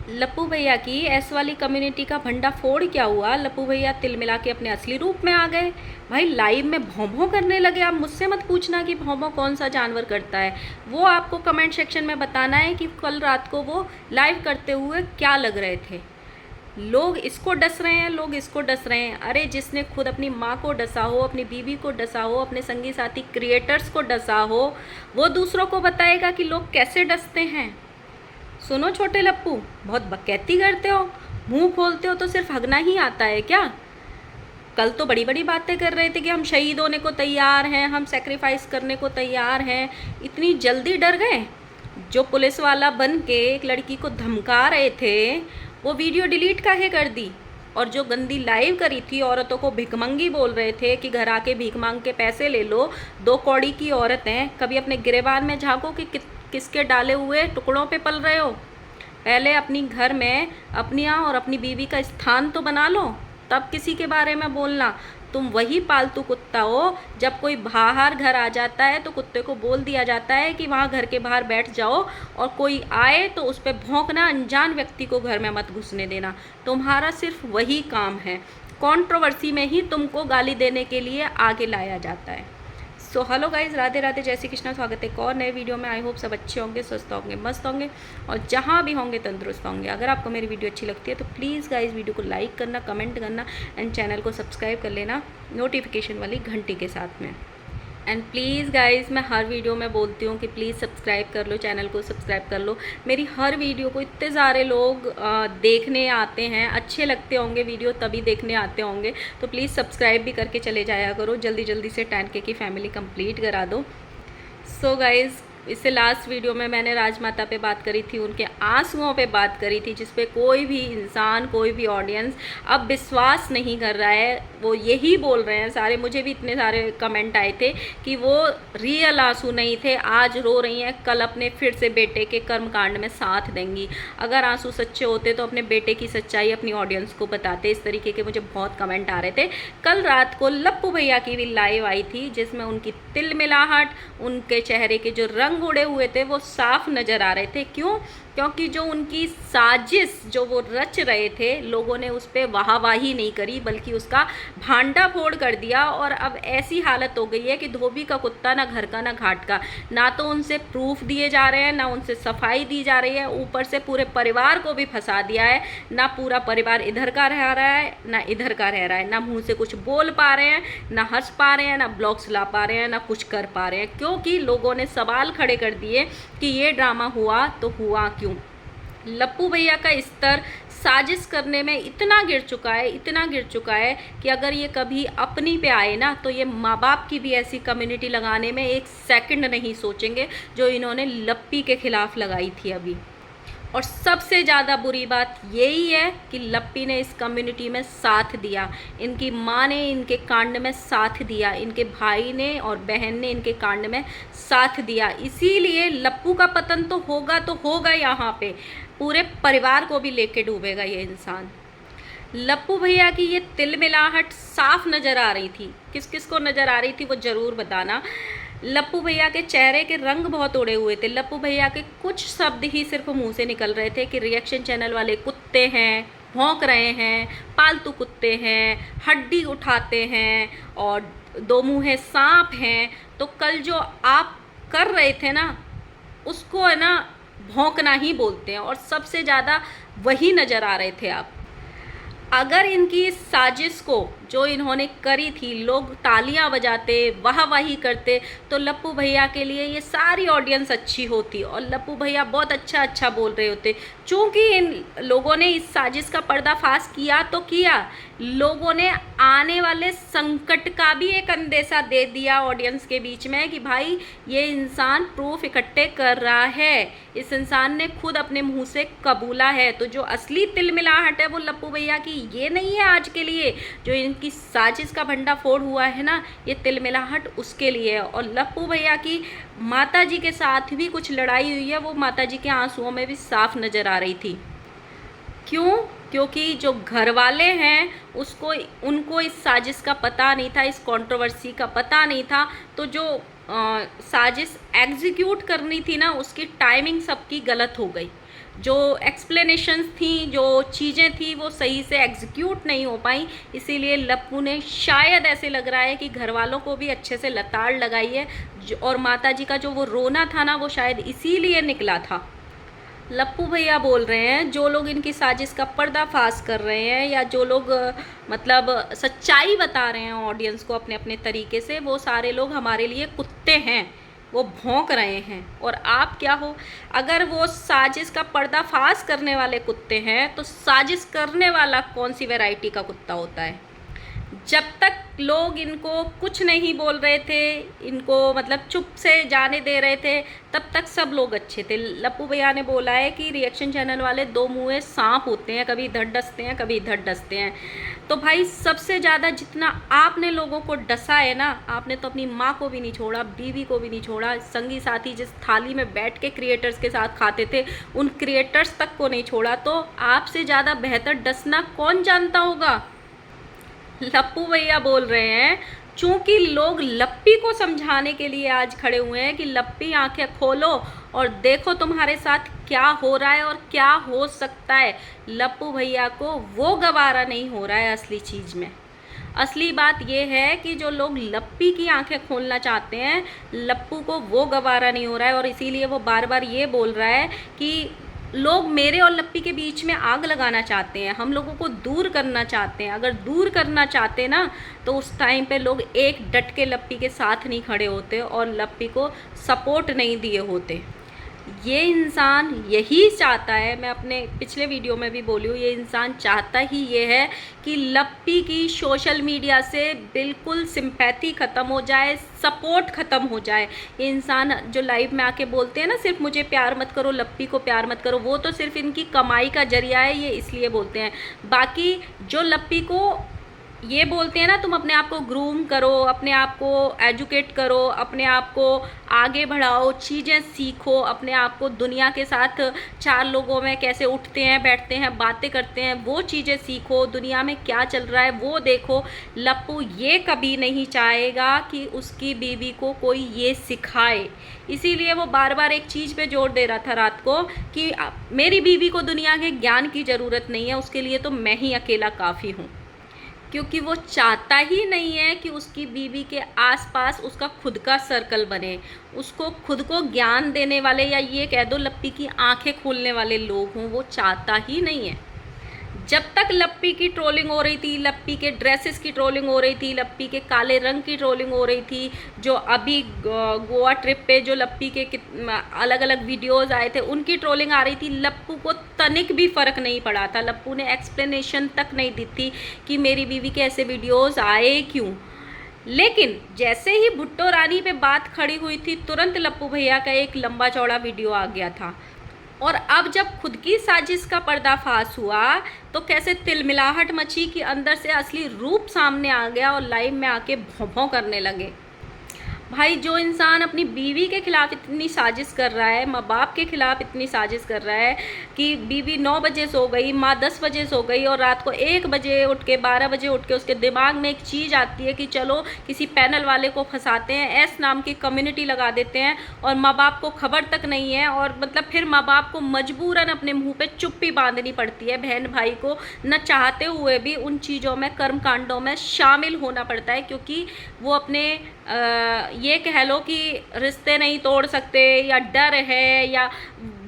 लप्पू भैया की एस वाली कम्युनिटी का भंडाफोड़ क्या हुआ? लप्पू भैया तिल मिला के अपने असली रूप में आ गए। भाई लाइव में भौं भौं करने लगे। आप मुझसे मत पूछना कि भौं भौं कौन सा जानवर करता है, वो आपको कमेंट सेक्शन में बताना है कि कल रात को वो लाइव करते हुए क्या लग रहे थे। लोग इसको डस रहे हैं, लोग इसको डस रहे हैं। अरे जिसने खुद अपनी माँ को डसा हो, अपनी बीवी को डसा हो, अपने संगी साथी क्रिएटर्स को डसा हो, वो दूसरों को बताएगा कि लोग कैसे डसते हैं। सुनो छोटे लप्पू, बहुत बकैती करते हो, मुंह खोलते हो तो सिर्फ हगना ही आता है क्या? कल तो बड़ी बड़ी बातें कर रहे थे कि हम शहीद होने को तैयार हैं, हम सेक्रीफाइस करने को तैयार हैं। इतनी जल्दी डर गए? जो पुलिस वाला बन के एक लड़की को धमका रहे थे, वो वीडियो डिलीट काहे कर दी? और जो गंदी लाइव करी थी, औरतों को भिखमंगी बोल रहे थे कि घर आके भीख मांग के पैसे ले लो, 2 कौड़ी की औरतें। कभी अपने गिरेबान में झांको कि किसके डाले हुए टुकड़ों पे पल रहे हो। पहले अपनी घर में अपनी और अपनी बीवी का स्थान तो बना लो, तब किसी के बारे में बोलना। तुम वही पालतू कुत्ता हो, जब कोई बाहर घर आ जाता है तो कुत्ते को बोल दिया जाता है कि वहाँ घर के बाहर बैठ जाओ, और कोई आए तो उस पर भौंकना, अनजान व्यक्ति को घर में मत घुसने देना। तुम्हारा सिर्फ वही काम है। कंट्रोवर्सी में ही तुमको गाली देने के लिए आगे लाया जाता है। So hello guys, Radhe Radhe, जय श्री कृष्णा। स्वागत है एक और नए वीडियो में। आई होप सब अच्छे होंगे, स्वस्थ होंगे, मस्त होंगे, और जहाँ भी होंगे तंदुरुस्त होंगे। अगर आपको मेरी वीडियो अच्छी लगती है तो प्लीज़ गाइज वीडियो को लाइक करना, कमेंट करना, एंड चैनल को सब्सक्राइब कर लेना नोटिफिकेशन वाली घंटी के साथ में। एंड प्लीज़ गाइज़, मैं हर वीडियो में बोलती हूँ कि प्लीज़ सब्सक्राइब कर लो, चैनल को सब्सक्राइब कर लो। मेरी हर वीडियो को इतने सारे लोग देखने आते हैं, अच्छे लगते होंगे वीडियो तभी देखने आते होंगे, तो प्लीज़ सब्सक्राइब भी करके चले जाया करो। जल्दी जल्दी से 10K की फैमिली कंप्लीट करा दो। सो गाइज़, इससे लास्ट वीडियो में मैंने राजमाता पे बात करी थी, उनके आंसुओं पे बात करी थी, जिस पे कोई भी इंसान, कोई भी ऑडियंस अब विश्वास नहीं कर रहा है। वो यही बोल रहे हैं सारे, मुझे भी इतने सारे कमेंट आए थे कि वो रियल आंसू नहीं थे, आज रो रही हैं, कल अपने फिर से बेटे के कर्मकांड में साथ देंगी। अगर आंसू सच्चे होते तो अपने बेटे की सच्चाई अपनी ऑडियंस को बताते। इस तरीके के मुझे बहुत कमेंट आ रहे थे। कल रात को लप्पू भैया की भी लाइव आई थी, जिसमें उनकी तिल मिलाहट, उनके चेहरे के जो रंग उड़े हुए थे वो साफ नज़र आ रहे थे। क्यों? क्योंकि जो उनकी साजिश जो वो रच रहे थे, लोगों ने उस पर वाहवाही नहीं करी, बल्कि उसका भांडा फोड़ कर दिया। और अब ऐसी हालत हो गई है कि धोबी का कुत्ता, ना घर का ना घाट का। ना तो उनसे प्रूफ दिए जा रहे हैं, ना उनसे सफाई दी जा रही है, ऊपर से पूरे परिवार को भी फंसा दिया है। ना पूरा परिवार इधर का रह रहा है, ना इधर का रह रहा है, ना मुंह से कुछ बोल पा रहे हैं, ना हंस पा रहे हैं, ना ब्लॉग्स ला पा रहे हैं, ना कुछ कर पा रहे हैं, क्योंकि लोगों ने सवाल खड़े कर दिए कि ये ड्रामा हुआ तो हुआ क्यों। लप्पू भैया का स्तर साजिश करने में इतना गिर चुका है, इतना गिर चुका है कि अगर ये कभी अपनी पे आए ना, तो ये माँ बाप की भी ऐसी कम्युनिटी लगाने में एक सेकंड नहीं सोचेंगे जो इन्होंने लप्पी के खिलाफ लगाई थी अभी। और सबसे ज़्यादा बुरी बात यही है कि लप्पी ने इस कम्युनिटी में साथ दिया, इनकी माँ ने इनके कांड में साथ दिया, इनके भाई ने और बहन ने इनके कांड में साथ दिया। इसीलिए लप्पू का पतन तो होगा यहाँ पे, पूरे परिवार को भी लेके डूबेगा ये इंसान। लप्पू भैया की ये तिल मिलाहट साफ नज़र आ रही थी। किस किस को नज़र आ रही थी वो ज़रूर बताना। लप्पू भैया के चेहरे के रंग बहुत उड़े हुए थे। लप्पू भैया के कुछ शब्द ही सिर्फ मुंह से निकल रहे थे कि रिएक्शन चैनल वाले कुत्ते हैं, भौंक रहे हैं, पालतू कुत्ते हैं, हड्डी उठाते हैं, और 2 मुँहे सांप हैं। तो कल जो आप कर रहे थे ना, उसको है ना भौंकना ही बोलते हैं, और सबसे ज़्यादा वही नज़र आ रहे थे आप। अगर इनकी इस साजिश को जो इन्होंने करी थी लोग तालियां बजाते, वाहवाही करते, तो लप्पू भैया के लिए ये सारी ऑडियंस अच्छी होती और लप्पू भैया बहुत अच्छा बोल रहे होते। चूँकि इन लोगों ने इस साजिश का पर्दाफाश किया तो किया, लोगों ने आने वाले संकट का भी एक अंदेशा दे दिया ऑडियंस के बीच में कि भाई ये इंसान प्रूफ इकट्ठे कर रहा है, इस इंसान ने खुद अपने मुंह से कबूला है। तो जो असली तिलमिलाहट है वो लप्पू भैया की ये नहीं है आज के लिए, जो इनकी साजिश का भंडाफोड़ हुआ है ना, ये तिलमिलाहट उसके लिए है। और लप्पू भैया की माता जी के साथ भी कुछ लड़ाई हुई है, वो माता जी के आंसुओं में भी साफ नज़र आ रही थी। क्यों? क्योंकि जो घर वाले हैं उनको इस साजिश का पता नहीं था, इस कंट्रोवर्सी का पता नहीं था। तो जो साजिश एग्जीक्यूट करनी थी ना, उसकी टाइमिंग सबकी गलत हो गई। जो एक्सप्लेनेशंस थी, जो चीज़ें थी वो सही से एग्जीक्यूट नहीं हो पाई। इसीलिए लप्पू ने शायद ऐसे लग रहा है कि घर वालों को भी अच्छे से लताड़ लगाई है और माता जी का जो वो रोना था ना वो शायद इसीलिए निकला था। लप्पू भैया बोल रहे हैं जो लोग इनकी साजिश का पर्दाफाश कर रहे हैं या जो लोग मतलब सच्चाई बता रहे हैं ऑडियंस को अपने अपने तरीके से, वो सारे लोग हमारे लिए कुत्ते हैं, वो भौंक रहे हैं। और आप क्या हो? अगर वो साजिश का पर्दाफाश करने वाले कुत्ते हैं तो साजिश करने वाला कौन सी वैरायटी का कुत्ता होता है? जब तक लोग इनको कुछ नहीं बोल रहे थे, इनको मतलब चुप से जाने दे रहे थे, तब तक सब लोग अच्छे थे। लप्पू भैया ने बोला है कि रिएक्शन चैनल वाले दो मुँहे सांप होते हैं, कभी इधर डसते हैं कभी इधर डसते हैं। तो भाई सबसे ज़्यादा जितना आपने लोगों को डसा है ना, आपने तो अपनी माँ को भी नहीं छोड़ा, बीवी को भी नहीं छोड़ा, संगी साथी जिस थाली में बैठ के क्रिएटर्स के साथ खाते थे उन क्रिएटर्स तक को नहीं छोड़ा। तो आपसे ज़्यादा बेहतर डसना कौन जानता होगा? लप्पू भैया बोल रहे हैं चूंकि लोग लप्पी को समझाने के लिए आज खड़े हुए हैं कि लप्पी आंखें खोलो और देखो तुम्हारे साथ क्या हो रहा है और क्या हो सकता है। लप्पू भैया को वो गवारा नहीं हो रहा है असली चीज़ में। असली बात ये है कि जो लोग लप्पी की आंखें खोलना चाहते हैं, लप्पू को वो गवारा नहीं हो रहा है और इसीलिए वो बार बार ये बोल रहा है कि लोग मेरे और लप्पी के बीच में आग लगाना चाहते हैं, हम लोगों को दूर करना चाहते हैं। अगर दूर करना चाहते ना तो उस टाइम पे लोग एक डट के लप्पी के साथ नहीं खड़े होते और लप्पी को सपोर्ट नहीं दिए होते। ये इंसान यही चाहता है, मैं अपने पिछले वीडियो में भी बोली हूँ, ये इंसान चाहता ही ये है कि लप्पी की सोशल मीडिया से बिल्कुल सिंपैथी ख़त्म हो जाए, सपोर्ट ख़त्म हो जाए। ये इंसान जो लाइव में आके बोलते हैं ना सिर्फ मुझे प्यार मत करो, लप्पी को प्यार मत करो, वो तो सिर्फ इनकी कमाई का जरिया है, ये इसलिए बोलते हैं। बाकी जो लप्पी को ये बोलते हैं ना तुम अपने आप को ग्रूम करो, अपने आप को एजुकेट करो, अपने आप को आगे बढ़ाओ, चीज़ें सीखो, अपने आप को दुनिया के साथ चार लोगों में कैसे उठते हैं बैठते हैं बातें करते हैं वो चीज़ें सीखो, दुनिया में क्या चल रहा है वो देखो। लप्पू ये कभी नहीं चाहेगा कि उसकी बीवी को कोई ये सिखाए। इसीलिए वो बार बार एक चीज़ पे जोर दे रहा था रात को कि मेरी बीवी को दुनिया के ज्ञान की ज़रूरत नहीं है, उसके लिए तो मैं ही अकेला काफ़ी हूँ। क्योंकि वो चाहता ही नहीं है कि उसकी बीवी के आसपास उसका खुद का सर्कल बने, उसको खुद को ज्ञान देने वाले या ये कह दो लप्पी की आंखें खोलने वाले लोग हों, वो चाहता ही नहीं है। जब तक लप्पी की ट्रोलिंग हो रही थी, लप्पी के ड्रेसेस की ट्रोलिंग हो रही थी, लप्पी के काले रंग की ट्रोलिंग हो रही थी, जो अभी गोवा ट्रिप पे जो लप्पी के अलग अलग वीडियोस आए थे उनकी ट्रोलिंग आ रही थी, लप्पू को तनिक भी फ़र्क नहीं पड़ा था। लप्पू ने एक्सप्लेनेशन तक नहीं दी थी कि मेरी बीवी के ऐसे वीडियोज़ आए क्यों। लेकिन जैसे ही भुट्टो रानी पे बात खड़ी हुई थी तुरंत लप्पू भैया का एक लंबा चौड़ा वीडियो आ गया था। और अब जब खुद की साजिश का पर्दाफाश हुआ तो कैसे तिलमिलाहट मची कि अंदर से असली रूप सामने आ गया और लाइव में आके भौं भौं करने लगे। भाई जो इंसान अपनी बीवी के खिलाफ इतनी साजिश कर रहा है, माँ बाप के खिलाफ इतनी साजिश कर रहा है कि बीवी 9 बजे सो गई, माँ 10 बजे सो गई और रात को 1 बजे उठ के 12 बजे उठ के उसके दिमाग में एक चीज़ आती है कि चलो किसी पैनल वाले को फंसाते हैं, एस नाम की कम्युनिटी लगा देते हैं और माँ बाप को खबर तक नहीं है और मतलब फिर माँ बाप को मजबूरन अपने मुँह पर चुप्पी बांधनी पड़ती है, बहन भाई को न चाहते हुए भी उन चीज़ों में कर्मकांडों में शामिल होना पड़ता है क्योंकि वो अपने ये कह लो कि रिश्ते नहीं तोड़ सकते या डर है या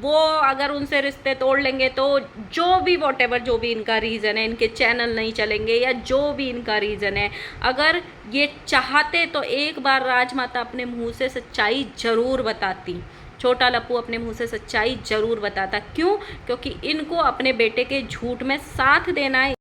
वो अगर उनसे रिश्ते तोड़ लेंगे तो जो भी वॉटेवर जो भी इनका रीज़न है, इनके चैनल नहीं चलेंगे या जो भी इनका रीज़न है, अगर ये चाहते तो एक बार राजमाता अपने मुंह से सच्चाई ज़रूर बताती, छोटा लप्पू अपने मुंह से सच्चाई ज़रूर बताता। क्यों? क्योंकि इनको अपने बेटे के झूठ में साथ देना है।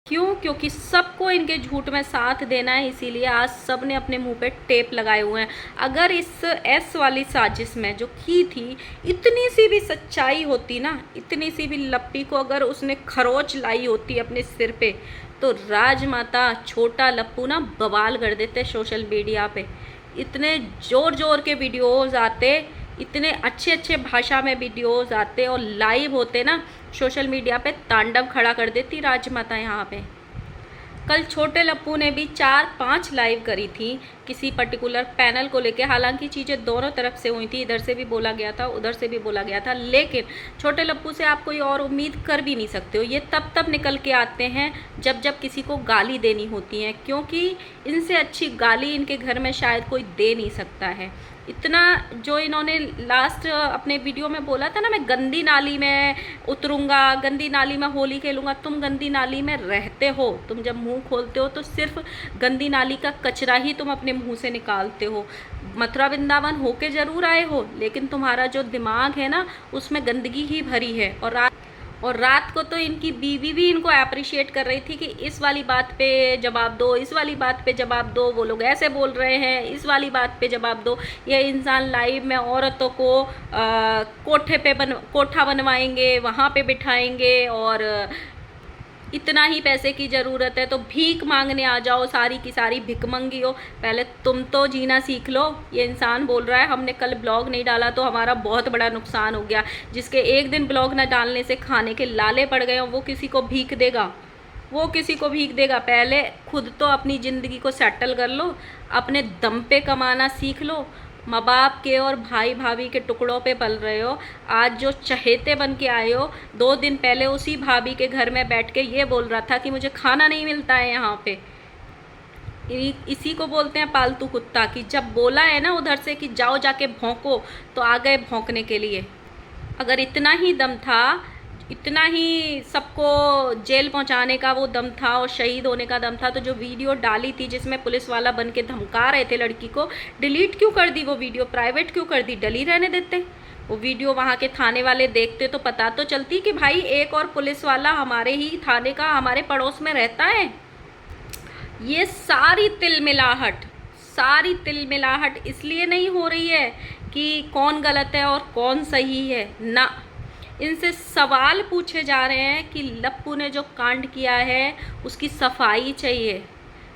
क्यों? क्योंकि सबको इनके झूठ में साथ देना है, इसीलिए आज सब ने अपने मुंह पे टेप लगाए हुए हैं। अगर इस एस वाली साजिश में जो की थी इतनी सी भी सच्चाई होती ना, इतनी सी भी लप्पी को अगर उसने खरोच लाई होती अपने सिर पे तो राजमाता छोटा लप्पू ना बवाल कर देते सोशल मीडिया पे। इतने ज़ोर ज़ोर के वीडियोज़ आते, इतने अच्छे अच्छे भाषा में वीडियोज़ आते और लाइव होते ना, सोशल मीडिया पे तांडव खड़ा कर देती राजमाता यहाँ पे। कल छोटे लप्पू ने भी 4-5 लाइव करी थी किसी पर्टिकुलर पैनल को लेके। हालांकि चीज़ें दोनों तरफ से हुई थी, इधर से भी बोला गया था, उधर से भी बोला गया था, लेकिन छोटे लप्पू से आप कोई और उम्मीद कर भी नहीं सकते हो। ये तब निकल के आते हैं जब जब किसी को गाली देनी होती है, क्योंकि इनसे अच्छी गाली इनके घर में शायद कोई दे नहीं सकता है। इतना जो इन्होंने लास्ट अपने वीडियो में बोला था ना, मैं गंदी नाली में उतरूंगा, गंदी नाली में होली खेलूंगा। तुम गंदी नाली में रहते हो, तुम जब मुंह खोलते हो तो सिर्फ गंदी नाली का कचरा ही तुम अपने मुंह से निकालते हो। मथुरा वृंदावन होके ज़रूर आए हो, लेकिन तुम्हारा जो दिमाग है ना उसमें गंदगी ही भरी है। और रात को तो इनकी बीवी भी इनको अप्रिशिएट कर रही थी कि इस वाली बात पे जवाब दो, इस वाली बात पे जवाब दो, वो लोग ऐसे बोल रहे हैं, इस वाली बात पे जवाब दो। ये इंसान लाइव में औरतों को कोठा बनवाएंगे, वहाँ पे बिठाएंगे, और इतना ही पैसे की ज़रूरत है तो भीख मांगने आ जाओ, सारी की सारी भिखमंगी हो। पहले तुम तो जीना सीख लो। ये इंसान बोल रहा है हमने कल ब्लॉग नहीं डाला तो हमारा बहुत बड़ा नुकसान हो गया। जिसके एक दिन ब्लॉग न डालने से खाने के लाले पड़ गए हो, वो किसी को भीख देगा? वो किसी को भीख देगा? पहले खुद तो अपनी ज़िंदगी को सेटल कर लो, अपने दम पे कमाना सीख लो। माँ बाप के और भाई भाभी के टुकड़ों पे पल रहे हो। आज जो चहेते बन के आए हो, 2 दिन पहले उसी भाभी के घर में बैठ के ये बोल रहा था कि मुझे खाना नहीं मिलता है यहाँ पे। इसी को बोलते हैं पालतू कुत्ता। कि जब बोला है ना उधर से कि जाओ जाके भौंको, तो आ गए भौंकने के लिए। अगर इतना ही दम था, इतना ही सबको जेल पहुंचाने का वो दम था और शहीद होने का दम था, तो जो वीडियो डाली थी जिसमें पुलिस वाला बन के धमका रहे थे लड़की को, डिलीट क्यों कर दी? वो वीडियो प्राइवेट क्यों कर दी? डली रहने देते। वो वीडियो वहाँ के थाने वाले देखते तो पता तो चलती कि भाई एक और पुलिस वाला हमारे ही थाने का, हमारे पड़ोस में रहता है। ये सारी तिल मिलाहट इसलिए नहीं हो रही है कि कौन गलत है और कौन सही है ना, इनसे सवाल पूछे जा रहे हैं कि लप्पू ने जो कांड किया है उसकी सफाई चाहिए।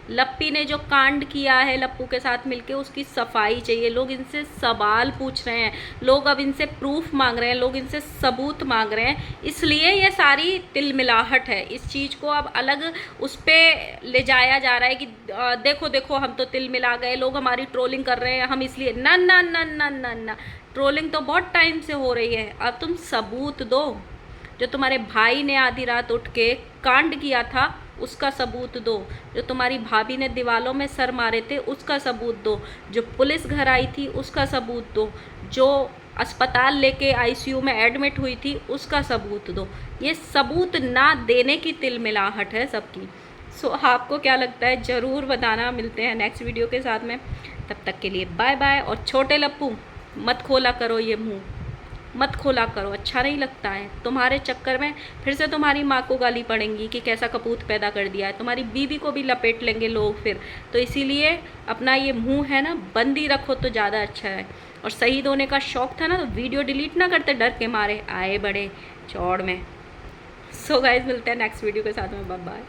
लप्पी ने जो कांड किया है लप्पू के साथ मिलके, उसकी सफाई चाहिए। लोग इनसे सवाल पूछ रहे हैं, लोग अब इनसे प्रूफ मांग रहे हैं, लोग इनसे सबूत मांग रहे हैं। इसलिए ये सारी तिलमिलाहट है। इस चीज़ को अब अलग उस पर ले जाया जा रहा है कि देखो देखो हम तो तिल मिला गए, लोग हमारी ट्रोलिंग कर रहे हैं, हम इसलिए। ना ना ना ना ना ना, ट्रोलिंग तो बहुत टाइम से हो रही है। अब तुम सबूत दो। जो तुम्हारे भाई ने आधी रात उठ के कांड किया था उसका सबूत दो। जो तुम्हारी भाभी ने दीवालों में सर मारे थे उसका सबूत दो। जो पुलिस घर आई थी उसका सबूत दो। जो अस्पताल लेके आईसीयू में एडमिट हुई थी उसका सबूत दो। ये सबूत ना देने की तिलमिलाहट है सबकी। सो आपको क्या लगता है ज़रूर बताना। मिलते हैं नेक्स्ट वीडियो के साथ में, तब तक के लिए बाय बाय। और छोटे लप्पू मत खोला करो ये मुंह, मत खोला करो, अच्छा नहीं लगता है। तुम्हारे चक्कर में फिर से तुम्हारी माँ को गाली पड़ेंगी कि कैसा कपूत पैदा कर दिया है। तुम्हारी बीवी को भी लपेट लेंगे लोग फिर। तो इसीलिए अपना ये मुंह है ना बंद ही रखो तो ज़्यादा अच्छा है। और शहीद होने का शौक़ था ना तो वीडियो डिलीट ना करते डर के मारे, आए बड़े चौड़ में। सो गाइस मिलते हैं नेक्स्ट वीडियो के साथ में, बाय बाय।